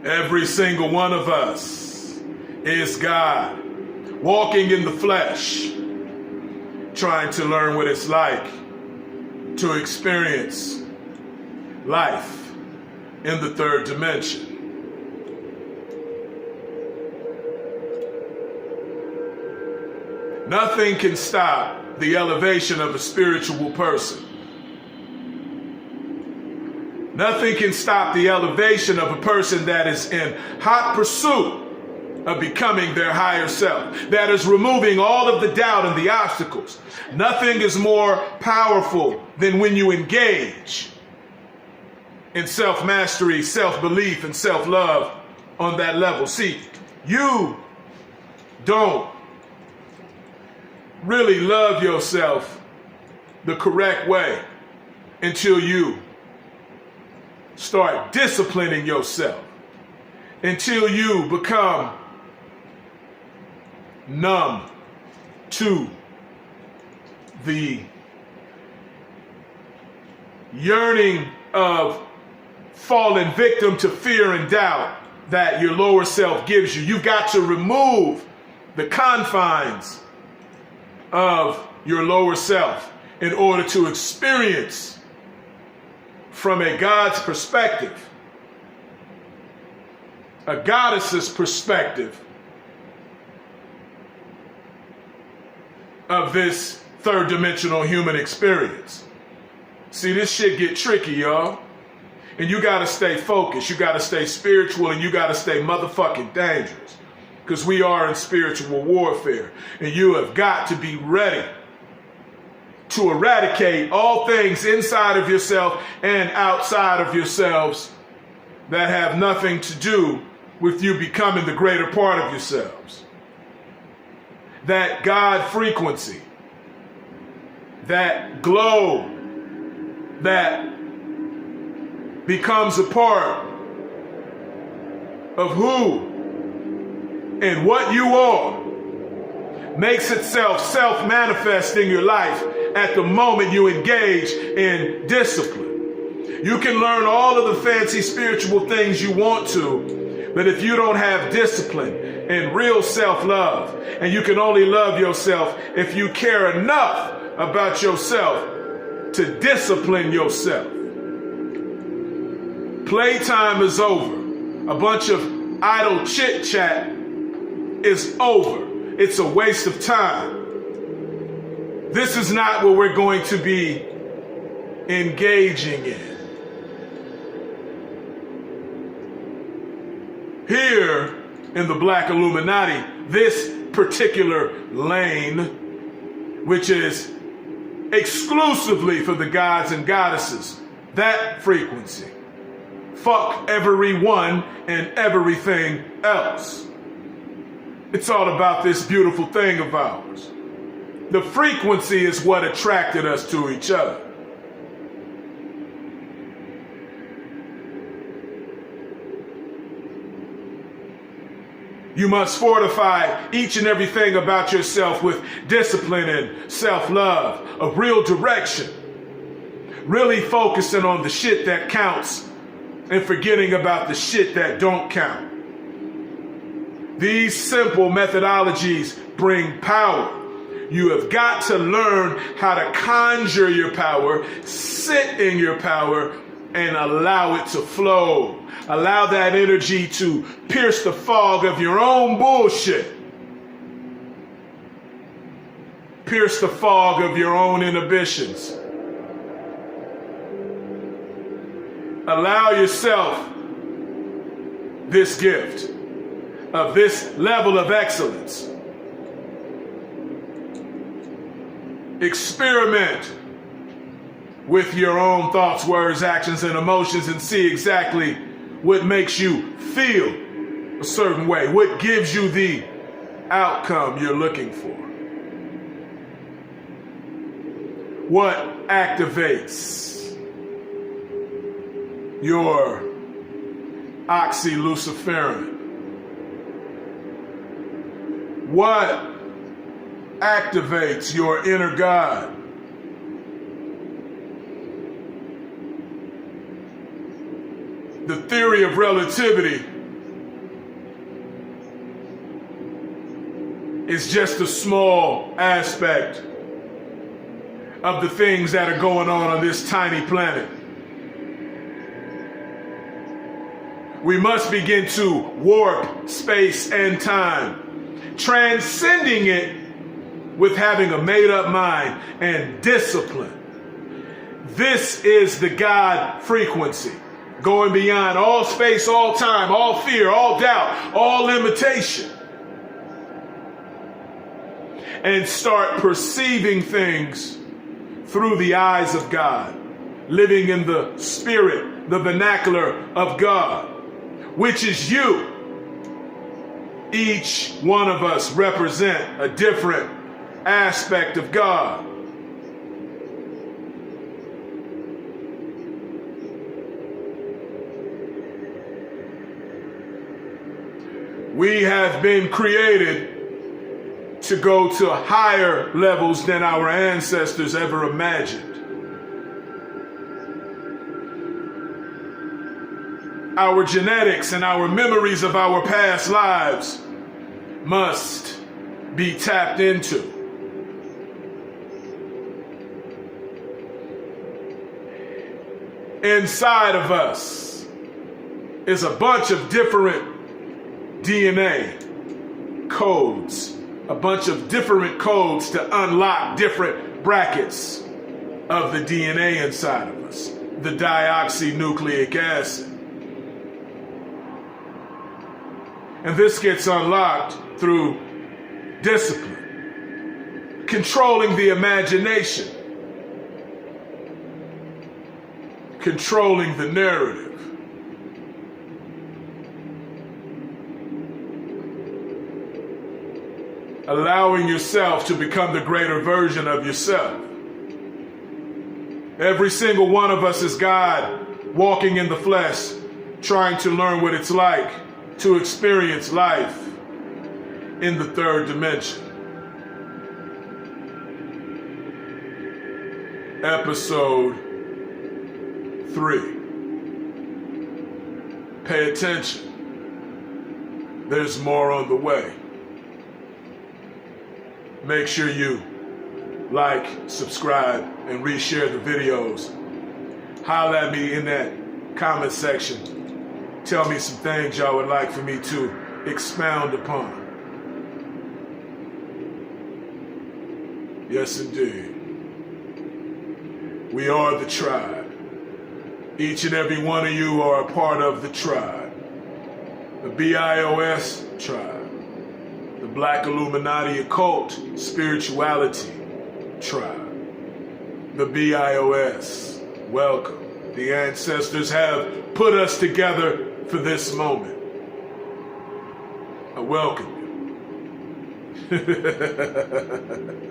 Every single one of us is God, walking in the flesh, trying to learn what it's like to experience life in the third dimension. Nothing can stop the elevation of a spiritual person. Nothing can stop the elevation of a person that is in hot pursuit of becoming their higher self, that is removing all of the doubt and the obstacles. Nothing is more powerful than when you engage in self-mastery, self-belief, and self-love on that level. See, you don't really love yourself the correct way until you start disciplining yourself, until you become numb to the yearning of falling victim to fear and doubt that your lower self gives you. You've got to remove the confines of your lower self in order to experience from a God's perspective, a goddess's perspective of this third dimensional human experience. See, this shit get tricky, y'all. And you gotta stay focused, you gotta stay spiritual, and you gotta stay motherfucking dangerous. Because we are in spiritual warfare. And you have got to be ready to eradicate all things inside of yourself and outside of yourselves that have nothing to do with you becoming the greater part of yourselves. That God frequency, that glow that becomes a part of who and what you are, makes itself self-manifest in your life at the moment you engage in discipline. You can learn all of the fancy spiritual things you want to, but if you don't have discipline and real self-love, and you can only love yourself if you care enough about yourself to discipline yourself. Playtime is over. A bunch of idle chit-chat is over. It's a waste of time. This is not what we're going to be engaging in. Here in the Black Illuminati, this particular lane, which is exclusively for the gods and goddesses, that frequency, fuck everyone and everything else. It's all about this beautiful thing of ours. The frequency is what attracted us to each other. You must fortify each and everything about yourself with discipline and self-love, a real direction. Really focusing on the shit that counts and forgetting about the shit that don't count. These simple methodologies bring power. You have got to learn how to conjure your power, sit in your power, and allow it to flow. Allow that energy to pierce the fog of your own bullshit. Pierce the fog of your own inhibitions. Allow yourself this gift of this level of excellence. Experiment with your own thoughts, words, actions, and emotions and see exactly what makes you feel a certain way, what gives you the outcome you're looking for. What activates your oxyluciferin? What activates your inner God? The theory of relativity is just a small aspect of the things that are going on this tiny planet. We must begin to warp space and time, transcending it with having a made-up mind and discipline. This is the God frequency, going beyond all space, all time, all fear, all doubt, all limitation, and start perceiving things through the eyes of God, living in the spirit, the vernacular of God, which is you. Each one of us represent a different aspect of God. We have been created to go to higher levels than our ancestors ever imagined. Our genetics and our memories of our past lives must be tapped into. Inside of us is a bunch of different DNA codes, a bunch of different codes to unlock different brackets of the DNA inside of us, the deoxynucleic acid. And this gets unlocked through discipline, controlling the imagination, controlling the narrative. Allowing yourself to become the greater version of yourself. Every single one of us is God walking in the flesh, trying to learn what it's like to experience life in the third dimension. Episode 3. Pay attention. There's more on the way. Make sure you like, subscribe, and reshare the videos. Holler at me in that comment section. Tell me some things y'all would like for me to expound upon. Yes, indeed. We are the tribe. Each and every one of you are a part of the tribe. The BIOS tribe. The Black Illuminati Occult Spirituality tribe. The BIOS. Welcome. The ancestors have put us together for this moment. I welcome you.